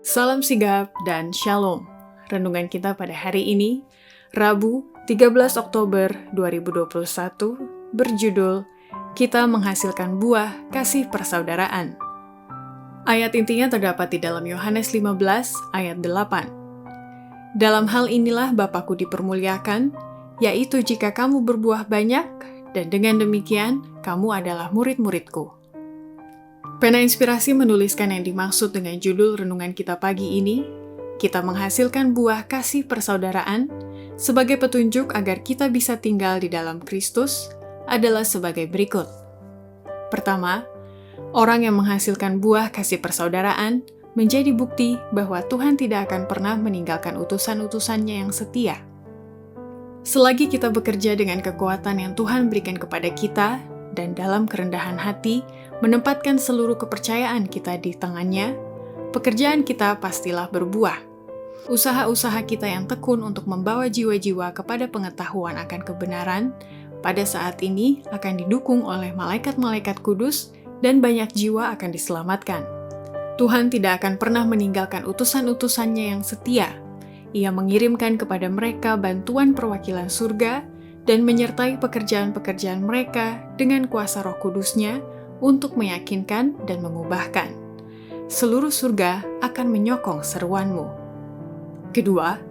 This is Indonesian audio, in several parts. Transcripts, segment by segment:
Salam sigap dan shalom. Renungan kita pada hari ini, Rabu 13 Oktober 2021, berjudul Kita Menghasilkan Buah Kasih Persaudaraan. Ayat intinya terdapat di dalam Yohanes 15 ayat 8. Dalam hal inilah Bapa-Ku dipermuliakan, yaitu jika kamu berbuah banyak, dan dengan demikian kamu adalah murid-murid-Ku. Pena Inspirasi menuliskan yang dimaksud dengan judul renungan kita pagi ini, kita menghasilkan buah kasih persaudaraan, sebagai petunjuk agar kita bisa tinggal di dalam Kristus, adalah sebagai berikut. Pertama, orang yang menghasilkan buah kasih persaudaraan menjadi bukti bahwa Tuhan tidak akan pernah meninggalkan utusan-utusannya yang setia. Selagi kita bekerja dengan kekuatan yang Tuhan berikan kepada kita, dan dalam kerendahan hati, menempatkan seluruh kepercayaan kita di tangannya, pekerjaan kita pastilah berbuah. Usaha-usaha kita yang tekun untuk membawa jiwa-jiwa kepada pengetahuan akan kebenaran, pada saat ini akan didukung oleh malaikat-malaikat kudus dan banyak jiwa akan diselamatkan. Tuhan tidak akan pernah meninggalkan utusan-utusannya yang setia. Ia mengirimkan kepada mereka bantuan perwakilan surga dan menyertai pekerjaan-pekerjaan mereka dengan kuasa Roh Kudus-Nya untuk meyakinkan dan mengubahkan. Seluruh surga akan menyokong seruanmu. Kedua,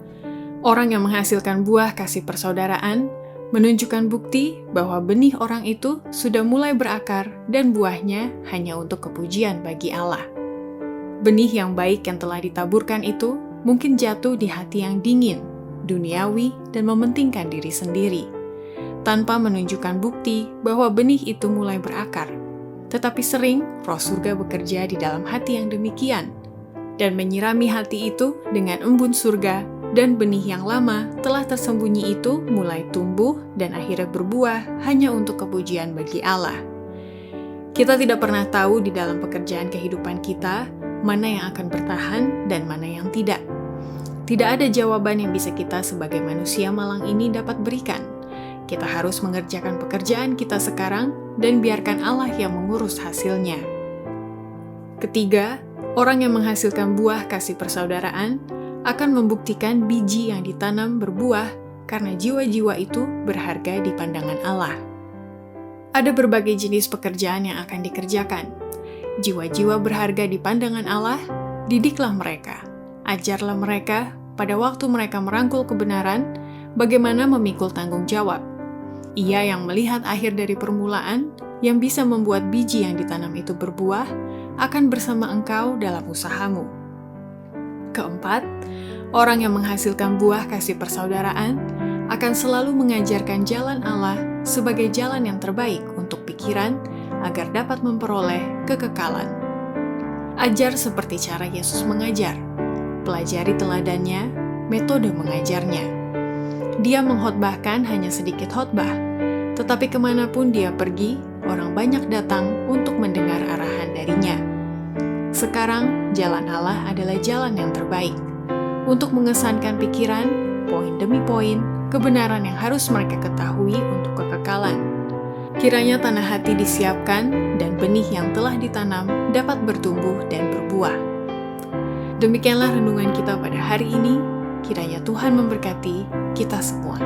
orang yang menghasilkan buah kasih persaudaraan menunjukkan bukti bahwa benih orang itu sudah mulai berakar dan buahnya hanya untuk kepujian bagi Allah. Benih yang baik yang telah ditaburkan itu mungkin jatuh di hati yang dingin, duniawi, dan mementingkan diri sendiri, tanpa menunjukkan bukti bahwa benih itu mulai berakar. Tetapi sering Roh Surga bekerja di dalam hati yang demikian, dan menyirami hati itu dengan embun surga, dan benih yang lama telah tersembunyi itu mulai tumbuh dan akhirnya berbuah hanya untuk kepujian bagi Allah. Kita tidak pernah tahu di dalam pekerjaan kehidupan kita, mana yang akan bertahan dan mana yang tidak. Tidak ada jawaban yang bisa kita sebagai manusia malang ini dapat berikan. Kita harus mengerjakan pekerjaan kita sekarang dan biarkan Allah yang mengurus hasilnya. Ketiga, orang yang menghasilkan buah kasih persaudaraan akan membuktikan biji yang ditanam berbuah karena jiwa-jiwa itu berharga di pandangan Allah. Ada berbagai jenis pekerjaan yang akan dikerjakan. Jiwa-jiwa berharga di pandangan Allah, didiklah mereka, ajarlah mereka pada waktu mereka merangkul kebenaran, bagaimana memikul tanggung jawab. Ia yang melihat akhir dari permulaan, yang bisa membuat biji yang ditanam itu berbuah, akan bersama engkau dalam usahamu. Keempat, orang yang menghasilkan buah kasih persaudaraan akan selalu mengajarkan jalan Allah sebagai jalan yang terbaik untuk pikiran agar dapat memperoleh kekekalan. Ajar seperti cara Yesus mengajar. Pelajari teladannya, metode mengajarnya. Dia mengkhotbahkan hanya sedikit khotbah, tetapi kemanapun dia pergi, orang banyak datang untuk mendengar arahan darinya. Sekarang, jalan Allah adalah jalan yang terbaik. Untuk mengesankan pikiran, poin demi poin, kebenaran yang harus mereka ketahui untuk kekekalan. Kiranya tanah hati disiapkan, dan benih yang telah ditanam dapat bertumbuh dan berbuah. Demikianlah renungan kita pada hari ini. Kiranya Tuhan memberkati kita semua.